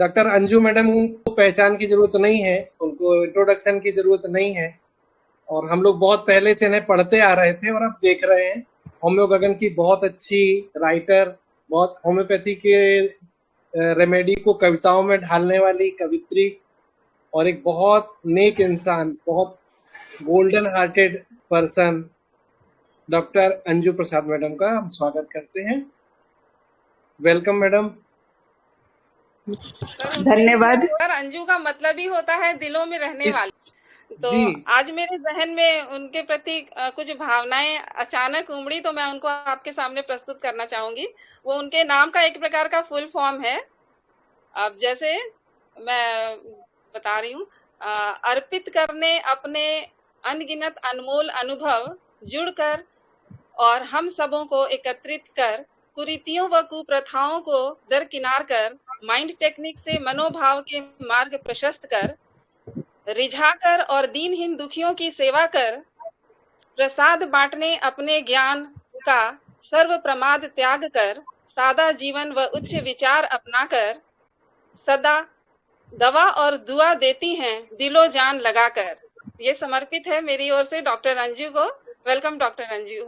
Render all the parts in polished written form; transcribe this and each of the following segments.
Doctor Anju madam को पहचान की जरूरत नहीं है, उनको इंट्रोडक्शन की जरूरत नहीं है। और हम लोग बहुत पहले से इन्हें पढ़ते आ रहे थे और अब देख रहे हैं। होम्यो गगन की बहुत अच्छी राइटर, बहुत होम्योपैथी के रेमेडी को कविताओं में ढालने वाली कवित्री और एक बहुत नेक इंसान, बहुत golden hearted person doctor Anju Prasad madam का हम स्वागत करते हैं। Welcome madam. धन्यवाद। अंजू का मतलब ही होता है दिलों में रहने वाली। तो जी, आज मेरे जहन में उनके प्रति कुछ भावनाएं अचानक उमड़ी, तो मैं उनको आपके सामने प्रस्तुत करना चाहूंगी। वो उनके नाम का एक प्रकार का फुल फॉर्म है। अब जैसे मैं बता रही हूँ, अर्पित करने अपने अनगिनत अनमोल अनुभव जुड़कर और हम सबों को एकत्रित कर, कुरीतियों व कुप्रथाओं को दरकिनार कर, माइंड टेक्निक से मनोभाव के मार्ग प्रशस्त कर, रिझाकर और दीनहीन दुखियों की सेवा कर, प्रसाद बांटने अपने ज्ञान का सर्व प्रमाद त्याग कर, सादा जीवन व उच्च विचार अपनाकर, सदा दवा और दुआ देती हैं दिलो जान लगाकर। ये समर्पित है मेरी ओर से डॉक्टर अंजू को। Welcome doctor Anju.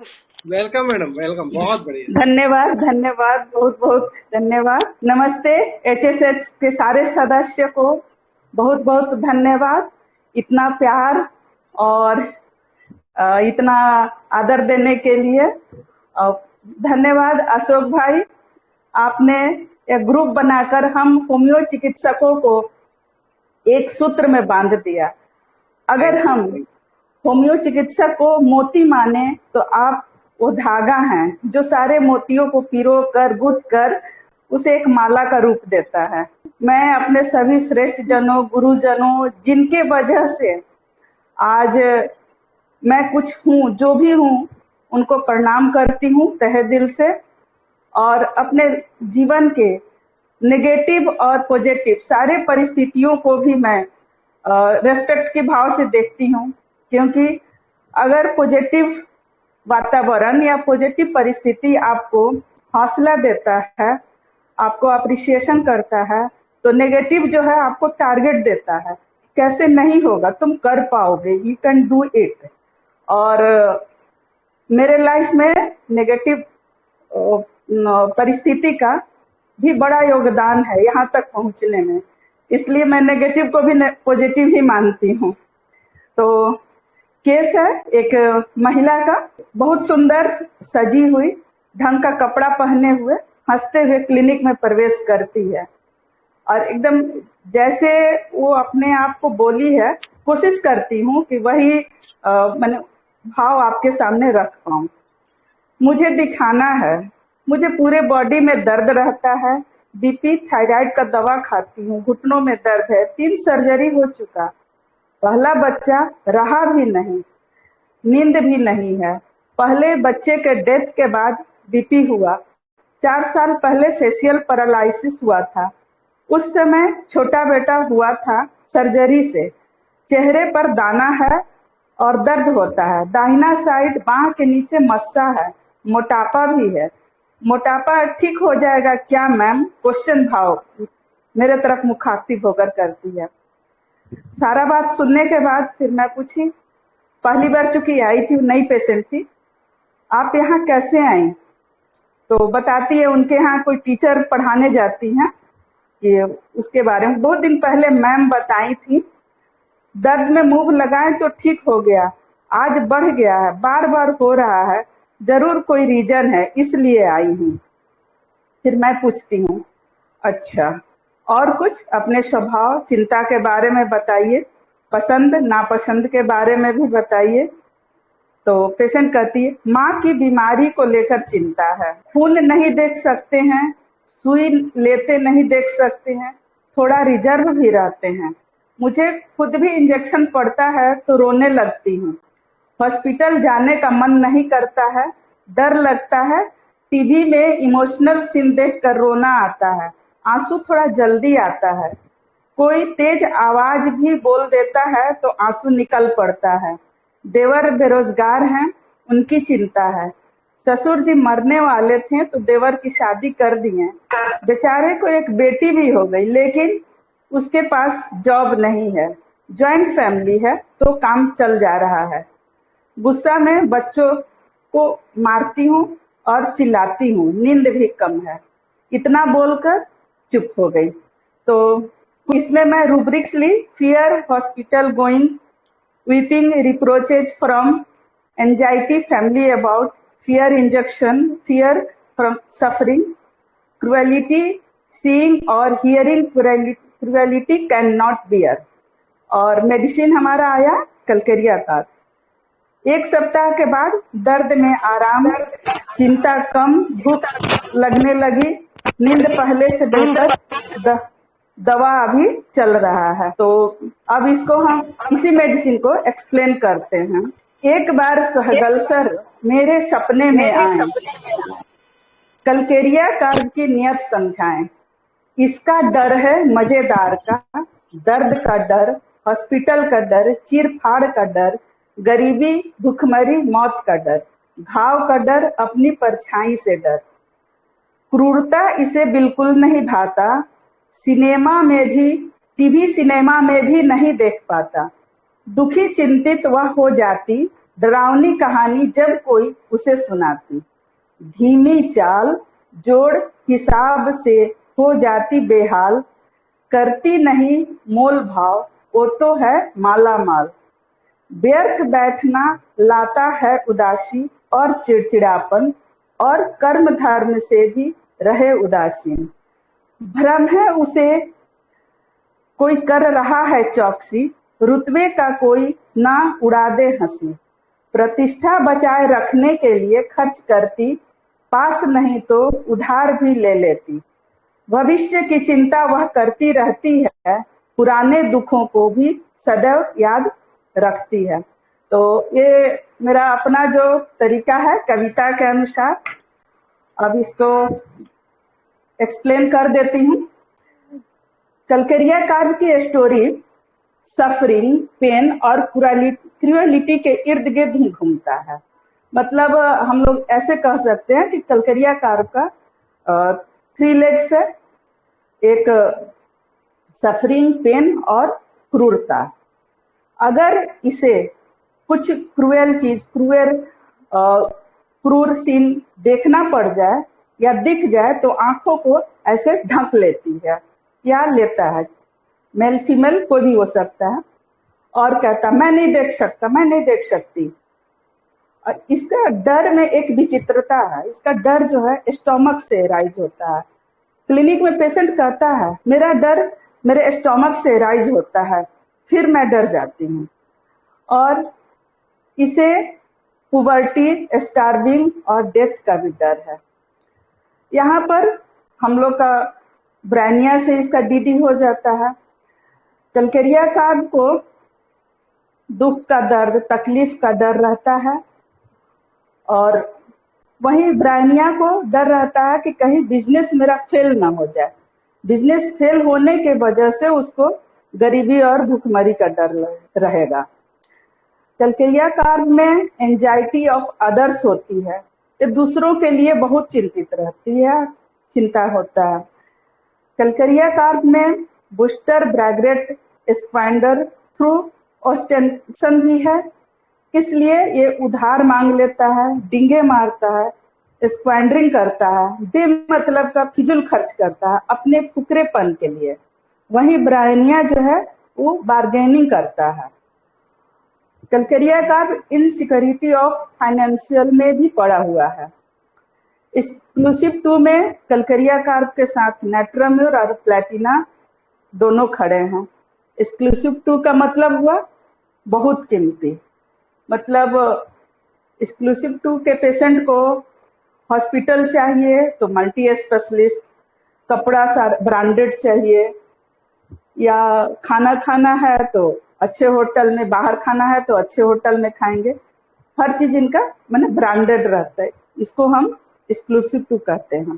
Welcome madam, welcome. बहुत बढ़िया। धन्यवाद, धन्यवाद, बहुत बहुत धन्यवाद। नमस्ते। एचएसएच के सारे सदस्य को बहुत बहुत धन्यवाद। इतना प्यार और इतना आदर देने के लिए धन्यवाद। अशोक भाई, आपने एक ग्रुप बनाकर हम होम्यो चिकित्सकों को एक सूत्र में बांध दिया। अगर हम होम्यो चिकित्सक को मोती माने तो आप वो धागा हैं जो सारे मोतियों को पिरो कर गुथ कर उसे एक माला का रूप देता है। मैं अपने सभी श्रेष्ठ जनों, गुरुजनों, जिनके वजह से आज मैं कुछ हूँ, जो भी हूँ, उनको प्रणाम करती हूँ तहे दिल से। और अपने जीवन के नेगेटिव और पॉजिटिव सारे परिस्थितियों को भी मैं रेस्पेक्ट के भाव से देखती हूँ, क्योंकि अगर पॉजिटिव वातावरण या पॉजिटिव परिस्थिति आपको हौसला देता है, आपको अप्रिशिएशन करता है, तो नेगेटिव जो है आपको टारगेट देता है, कैसे नहीं होगा, तुम कर पाओगे, यू कैन डू इट। और मेरे लाइफ में नेगेटिव परिस्थिति का भी बड़ा योगदान है यहाँ तक पहुंचने में, इसलिए मैं नेगेटिव को भी पॉजिटिव ही मानती हूँ। तो केस है एक महिला का, बहुत सुंदर सजी हुई, ढंग का कपड़ा पहने हुए, हंसते हुए क्लिनिक में प्रवेश करती है और एकदम जैसे वो अपने आप को बोली है, कोशिश करती हूँ कि वही मैंने भाव आपके सामने रख पाऊँ। मुझे दिखाना है, मुझे पूरे बॉडी में दर्द रहता है, बीपी थायराइड का दवा खाती हूँ, घुटनों में दर्द है, 3 सर्जरी हो चुका, पहला बच्चा रहा भी नहीं, नींद भी नहीं है, पहले बच्चे के डेथ के बाद बीपी हुआ, 4 साल पहले फेशियल पैरालिसिस हुआ था, उस समय छोटा बेटा हुआ था सर्जरी से, चेहरे पर दाना है और दर्द होता है, दाहिना साइड बांह के नीचे मस्सा है, मोटापा भी है। मोटापा ठीक हो जाएगा क्या मैम? क्वेश्चन भाव मेरे तरफ मुखातिब होकर करती है। सारा बात सुनने के बाद फिर मैं पूछी, पहली बार चूंकि आई थी, नई पेशेंट थी, आप यहाँ कैसे आई? तो बताती है उनके यहाँ कोई टीचर पढ़ाने जाती हैं, कि उसके बारे में बहुत दिन पहले मैम बताई थी, दर्द में मूव लगाए तो ठीक हो गया, आज बढ़ गया है, बार बार हो रहा है, जरूर कोई रीजन है, इसलिए आई हूँ। फिर मैं पूछती हूँ, अच्छा और कुछ? अपने स्वभाव चिंता के बारे में बताइए, पसंद नापसंद के बारे में भी बताइए। तो पेशेंट कहती है, माँ की बीमारी को लेकर चिंता है, खून नहीं देख सकते हैं, सुई लेते नहीं देख सकते हैं, थोड़ा रिजर्व भी रहते हैं, मुझे खुद भी इंजेक्शन पड़ता है तो रोने लगती हूँ, हॉस्पिटल जाने का मन नहीं करता है, डर लगता है, टीवी में इमोशनल सीन देखकर रोना आता है, आंसू थोड़ा जल्दी आता है, कोई तेज आवाज भी बोल देता है तो आंसू निकल पड़ता है, देवर बेरोजगार हैं, उनकी चिंता है, ससुर जी मरने वाले थे तो देवर की शादी कर दिए। बेचारे को एक बेटी भी हो गई, लेकिन उसके पास जॉब नहीं है। जॉइंट फैमिली है तो काम चल जा रहा है। गुस्सा में बच्चों को मारती हूँ और चिल्लाती हूँ, नींद भी कम है। इतना बोलकर चुप हो गई। तो इसमें मैं रूब्रिक्स ली, fear hospital going, weeping reproaches from anxiety family about, fear injection, fear from suffering, cruelty seeing और hearing, cruelty can not bear. और मेडिसिन हमारा आया कलकरिया का। 1 सप्ताह के बाद दर्द में आराम, चिंता कम, भूख लगने लगी, नींद पहले से बेहतर, दवा अभी चल रहा है। तो अब इसको हम इसी मेडिसिन को एक्सप्लेन करते हैं। एक बार सहगलसर मेरे सपने में आए, कलकेरिया कार्ब की नियत समझाएं। इसका डर है मजेदार का, दर्द का डर, हॉस्पिटल का डर, चीर फाड़ का डर, गरीबी, भूखमरी, मौत का डर, घाव का डर, अपनी परछाई से डर। क्रूरता इसे बिल्कुल नहीं भाता, सिनेमा में भी, टीवी सिनेमा में भी नहीं देख पाता। दुखी चिंतित वह हो जाती, डरावनी कहानी जब कोई उसे सुनाती। धीमी चाल जोड़ हिसाब से हो जाती बेहाल, करती नहीं मोल भाव, वो तो है माला माल। व्यर्थ बैठना लाता है उदासी और चिड़चिड़ापन, और कर्म धर्म से भी रहे उदासीन। भ्रम है उसे कोई कर रहा है चौकसी, रुतबे का कोई ना उड़ा दे हंसी। प्रतिष्ठा बचाए रखने के लिए खर्च करती, पास नहीं तो उधार भी ले लेती। भविष्य की चिंता वह करती रहती है, पुराने दुखों को भी सदैव याद रखती है। तो ये मेरा अपना जो तरीका है कविता के अनुसार, अब इसको एक्सप्लेन कर देती हूँ। कलकरिया कार्ब की स्टोरी सफरिंग, पेन और क्रुएलिटी के इर्द गिर्द ही घूमता है। मतलब हम लोग ऐसे कह सकते हैं कि कलकरिया कार्ब का 3 लेग्स है, एक सफरिंग, पेन और क्रूरता। अगर इसे कुछ क्रूएल चीज, क्रूर सीन देखना पड़ जाए या दिख जाए तो आंखों को ऐसे ढक लेती है या लेता है। मेल फीमेल कोई भी हो सकता है, और कहता मैं नहीं देख सकता, मैं नहीं देख सकती। और इसका डर में एक विचित्रता है, इसका डर जो है स्टोमक से राइज होता है। क्लिनिक में पेशेंट कहता है मेरा डर मेरे स्टोमक से राइज होता है, फिर मैं डर जाती हूँ। और इसे पुबर्टी, स्टार्विंग और डेथ का भी डर है। यहाँ पर हम लोग का ब्रानिया से इसका डीडी हो जाता है। कलकरिया कार्ब को दुख का दर्द, तकलीफ का डर रहता है, और वहीं ब्रानिया को डर रहता है कि कहीं बिजनेस मेरा फेल ना हो जाए। बिजनेस फेल होने के वजह से उसको गरीबी और भूखमरी का डर रहेगा। कलकरिया कार्ब में एंजाइटी ऑफ अदर्स होती है, ये दूसरों के लिए बहुत चिंतित रहती है, चिंता होता है। कलकरिया कार्ब में बूस्टर, ब्रैगरेट, स्क्वांडर थ्रू ऑस्टेंशन भी है, इसलिए ये उधार मांग लेता है, डिंगे मारता है, स्क्वांडरिंग करता है, बेमतलब का फिजूल खर्च करता है अपने फुकरेपन के लिए। वहीं ब्रायनिया जो है वो बार्गेनिंग करता है। कलकरिया कार्ब इनसिक्योरिटी ऑफ फाइनेंशियल में भी पड़ा हुआ है। एक्सक्लूसिव 2 में कलकरिया कार्ब के साथ नेट्राम्यूर और प्लेटिना दोनों खड़े हैं। एक्सक्लूसिव 2 का मतलब हुआ बहुत कीमती। मतलब एक्सक्लूसिव 2 के पेशेंट को हॉस्पिटल चाहिए तो मल्टी स्पेशलिस्ट, कपड़ा ब्रांडेड चाहिए, या खाना है तो अच्छे होटल में, बाहर खाना है तो अच्छे होटल में खाएंगे। हर चीज इनका माने ब्रांडेड रहता है, इसको हम एक्सक्लूसिव 2 कहते हैं।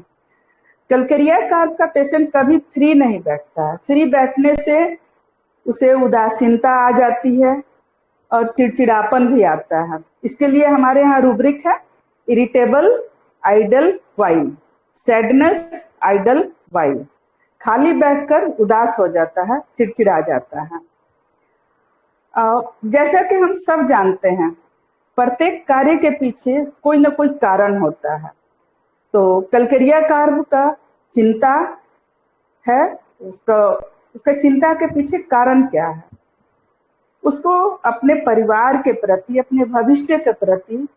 कलकरिया कार्ब का पेशेंट कभी फ्री नहीं बैठता है। फ्री बैठने से उसे उदासीनता आ जाती है और चिड़चिड़ापन भी आता है। इसके लिए हमारे यहाँ रूब्रिक है irritable idle while, sadness idle while, खाली बैठकर उदास हो जाता है, चिड़चिड़ा जाता है। जैसा कि हम सब जानते हैं, प्रत्येक कार्य के पीछे कोई ना कोई कारण होता है। तो कलकरिया कार्य का चिंता है, उसका चिंता के पीछे कारण क्या है? उसको अपने परिवार के प्रति, अपने भविष्य के प्रति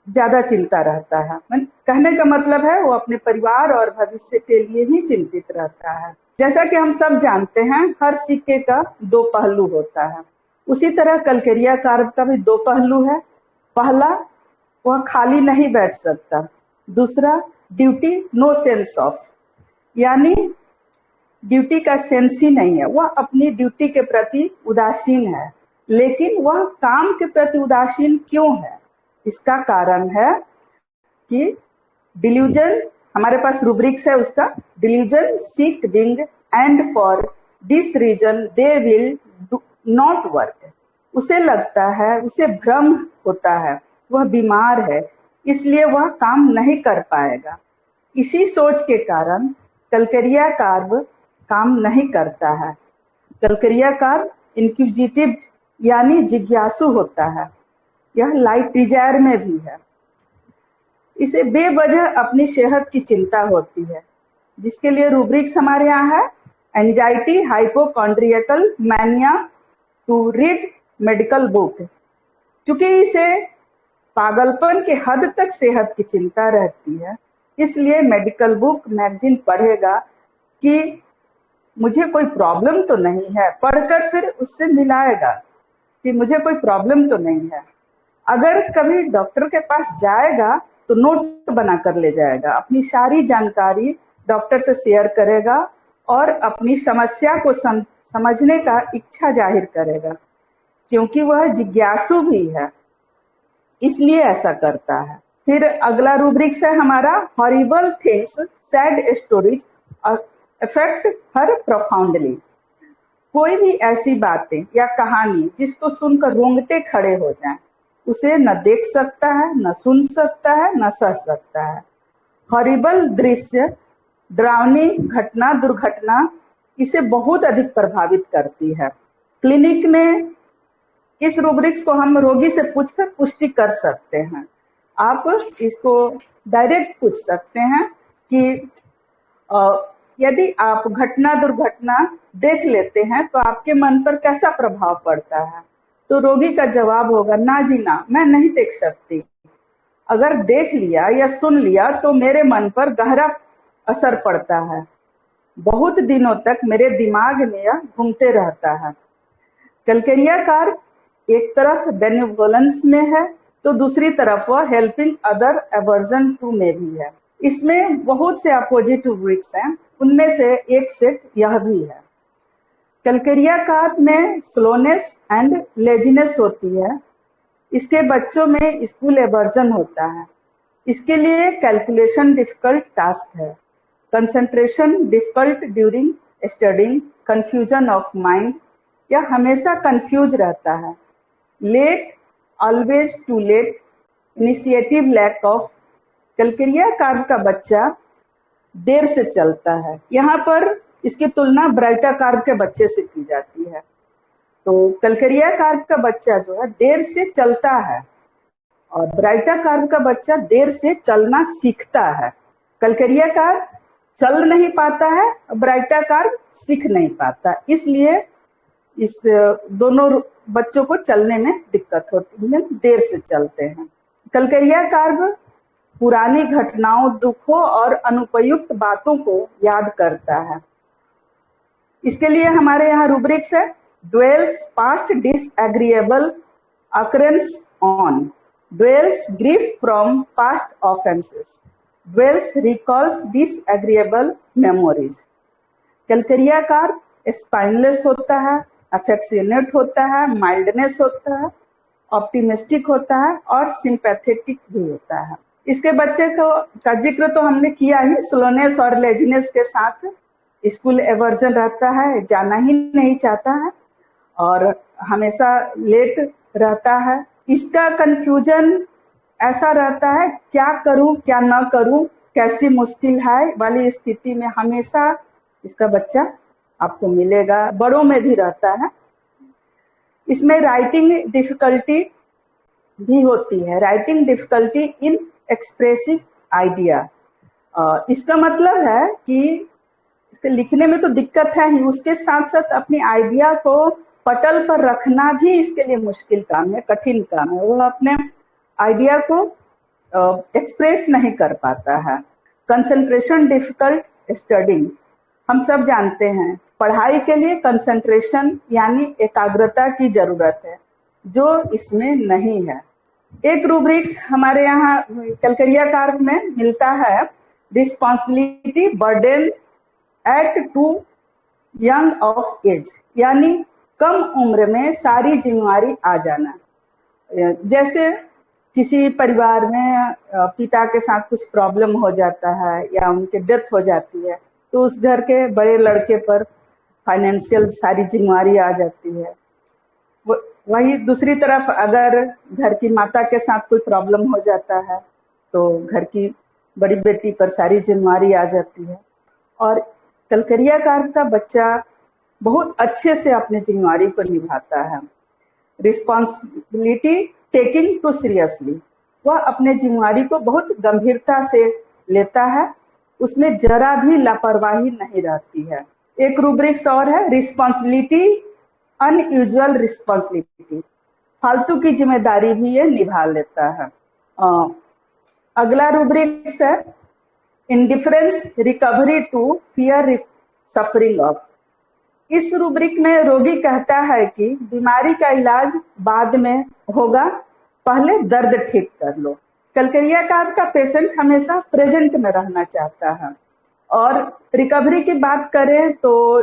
ज्यादा चिंता रहता है। कहने का मतलब है वो अपने परिवार और भविष्य के लिए ही चिंतित रहता है। जैसा कि हम सब जानते हैं, हर सिक्के का दो पहलू होता है। उसी तरह कलकरिया कार्य का भी दो पहलू है। पहला, वह खाली नहीं बैठ सकता। दूसरा, ड्यूटी नो सेंस ऑफ, यानी ड्यूटी का सेंस ही नहीं है। वह अपनी ड्यूटी के प्रति उदासीन है। लेकिन वह काम के प्रति उदासीन क्यों है? इसका कारण है कि डिल्यूजन, हमारे पास रूब्रिक्स है उसका, delusion seeking and for this reason they will not work. उसे लगता है, उसे भ्रम होता है, वह बीमार है, इसलिए वह काम नहीं कर पाएगा। इसी सोच के कारण कलकरिया कार्य काम नहीं करता है। कलकरिया कार्य इंक्विजिटिव यानी जिज्ञासु होता है। यह लाइट डिजायर में भी है। इसे बेवजह अपनी सेहत की चिंता होती है, जिसके लिए रूब्रिक्स हमारे यहाँ है, anxiety hypochondriacal mania to read medical book. चूंकि इसे पागलपन के हद तक सेहत की चिंता रहती है, इसलिए मेडिकल बुक मैगजीन पढ़ेगा कि मुझे कोई प्रॉब्लम तो नहीं है, पढ़कर फिर उससे मिलाएगा कि मुझे कोई प्रॉब्लम तो नहीं है। अगर कभी डॉक्टर के पास जाएगा तो नोट बना कर ले जाएगा, अपनी सारी जानकारी डॉक्टर से शेयर करेगा और अपनी समस्या को समझने का इच्छा जाहिर करेगा, क्योंकि वह जिज्ञासु भी है, इसलिए ऐसा करता है। फिर अगला रूब्रिक्स है हमारा, horrible things sad stories affect हर प्रोफाउंडली। कोई भी ऐसी बातें या कहानी जिसको सुनकर रोंगटे खड़े हो जाएं, उसे न देख सकता है, न सुन सकता है, न सह सकता है। हॉरिबल दृश्य, डरावनी घटना, दुर्घटना इसे बहुत अधिक प्रभावित करती है। क्लिनिक में इस रूब्रिक्स को हम रोगी से पूछकर पुष्टि कर सकते हैं। आप इसको डायरेक्ट पूछ सकते हैं कि यदि आप घटना दुर्घटना देख लेते हैं तो आपके मन पर कैसा प्रभाव पड़ता है? तो रोगी का जवाब होगा, ना जी ना, मैं नहीं देख सकती। अगर देख लिया या सुन लिया तो मेरे मन पर गहरा असर पड़ता है, बहुत दिनों तक मेरे दिमाग में यह घूमते रहता है। कलकरिया कार्य एक तरफ बेनिवोलेंस में है तो दूसरी तरफ वह हेल्पिंग अदर एवर्जन टू में भी है। इसमें बहुत से अपोजिट रूब्रिक्स हैं, उनमें से एक सेट यह भी है। कलकरिया कार्य में स्लोनेस एंड लेजीनेस होती है। इसके बच्चों में स्कूल एवर्जन होता है। इसके लिए कैलकुलेशन डिफिकल्ट टास्क है, concentration difficult during studying, confusion of mind, यह हमेशा कंफ्यूज रहता है, late, always too late, initiative lack of. Calcarea कार्य का बच्चा देर से चलता है। यहाँ पर इसकी तुलना ब्राइटा कार्य के बच्चे से की जाती है। तो कलकरिया कार्य का बच्चा जो है देर से चलता है और ब्राइटा कार्य का बच्चा देर से चलना सीखता है। कलकरिया कार्य चल नहीं पाता है, ब्राइटा कार्य सीख नहीं पाता, इसलिए इस दोनों बच्चों को चलने में दिक्कत होती है, देर से चलते हैं। कलकरिया कार्य पुरानी घटनाओं, दुखों और अनुपयुक्त बातों को याद करता है। इसके लिए हमारे यहाँ रूब्रिक्स है, dwells past disagreeable occurrences on, dwells grief from past offences, dwells recalls disagreeable memories. Calcarea कार्य स्पाइनलेस होता है, अफेक्शनेट होता है, माइल्डनेस होता है, ऑप्टिमिस्टिक होता है और सिंपैथेटिक भी होता है। इसके बच्चे का जिक्र तो हमने किया ही, स्लोनेस और लेजीनेस के साथ स्कूल एवर्जन रहता है, जाना ही नहीं चाहता है और हमेशा लेट रहता है। इसका कंफ्यूजन ऐसा रहता है क्या करूं क्या ना करूं, कैसी मुश्किल है वाली स्थिति में हमेशा इसका बच्चा आपको मिलेगा, बड़ों में भी रहता है। इसमें राइटिंग डिफिकल्टी भी होती है, writing difficulty in expressive idea. इसका मतलब है कि इसके लिखने में तो दिक्कत है ही, उसके साथ साथ अपनी आइडिया को पटल पर रखना भी इसके लिए मुश्किल काम है, कठिन काम है। वो अपने आइडिया को एक्सप्रेस नहीं कर पाता है। कंसंट्रेशन डिफिकल्ट स्टडिंग, हम सब जानते हैं पढ़ाई के लिए कंसंट्रेशन यानी एकाग्रता की जरूरत है, जो इसमें नहीं है। एक रूब्रिक्स हमारे यहाँ कलकरिया कार्य में मिलता है, responsibility burden at too young of age, यानी कम उम्र में सारी जिम्मेवारी आ जाना। जैसे किसी परिवार में पिता के साथ कुछ प्रॉब्लम हो जाता है या उनके डेथ हो जाती है, तो उस घर के बड़े लड़के पर फाइनेंशियल सारी जिम्मेवारी आ जाती है। वही दूसरी तरफ अगर घर की माता के साथ कोई प्रॉब्लम हो जाता है तो घर की बड़ी बेटी पर सारी जिम्मेवारी आ जाती है। और कलकरिया कार्य का बच्चा बहुत अच्छे से अपनी जिम्मेवारी को निभाता है। रिस्पॉन्सिबिलिटी टेकिंग टू सीरियसली, वह अपने जिम्मेवारी को बहुत गंभीरता से लेता है, उसमें जरा भी लापरवाही नहीं रहती है। एक रूब्रिक्स और है, रिस्पॉन्सिबिलिटी अनयूजुअल रिस्पॉन्सिबिलिटी, फालतू की जिम्मेदारी भी ये निभा लेता है। अगला रूब्रिक्स है indifference recovery to fear suffering of. इस रूब्रिक में रोगी कहता है कि बीमारी का इलाज बाद में होगा, पहले दर्द ठीक कर लो। कलकरिया कार्य का पेशेंट हमेशा प्रेजेंट में रहना चाहता है। और रिकवरी की बात करें तो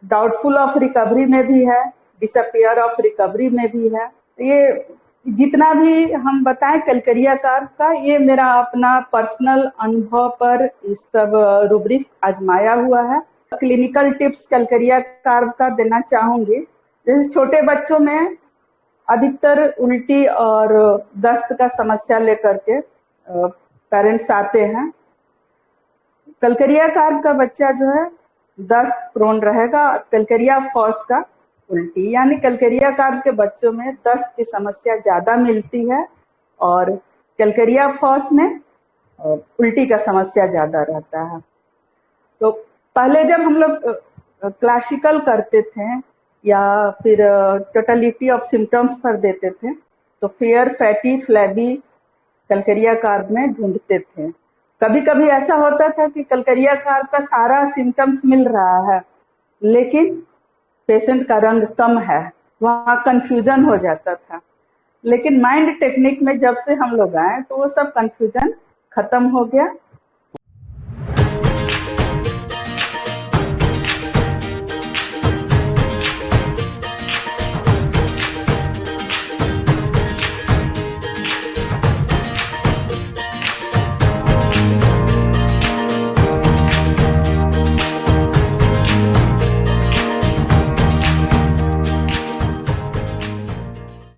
डाउटफुल ऑफ रिकवरी में भी है, डिसअपियर ऑफ रिकवरी में भी है। ये जितना भी हम बताएं कलकरिया कार्य का, ये मेरा अपना पर्सनल अनुभव पर इस सब रूब्रिक्स आजमाया हुआ है। क्लिनिकल टिप्स कलकरिया कार्य का देना चाहूंगी। जैसे छोटे बच्चों में अधिकतर उल्टी और दस्त का समस्या लेकर के पेरेंट्स आते हैं। कलकरिया कार्य का बच्चा जो है दस्त प्रोन रहेगा। कलकरिया फॉस का उल्टी, यानी कलकरिया कार्य के बच्चों में दस्त की समस्या ज्यादा मिलती है और कलकरिया फॉस में उल्टी का समस्या ज्यादा रहता है। तो पहले जब हम लोग क्लासिकल करते थे या फिर टोटलिटी ऑफ सिम्टम्स पर देते थे तो फेयर, फैटी, फ्लैबी कलकरिया कार्य में ढूंढते थे। कभी कभी ऐसा होता था कि कलकरिया कार्य का सारा सिम्टम्स मिल रहा है लेकिन पेशेंट का रंग कम है, वहाँ कंफ्यूजन हो जाता था। लेकिन माइंड टेक्निक में जब से हम लोग आए तो वो सब कंफ्यूजन खत्म हो गया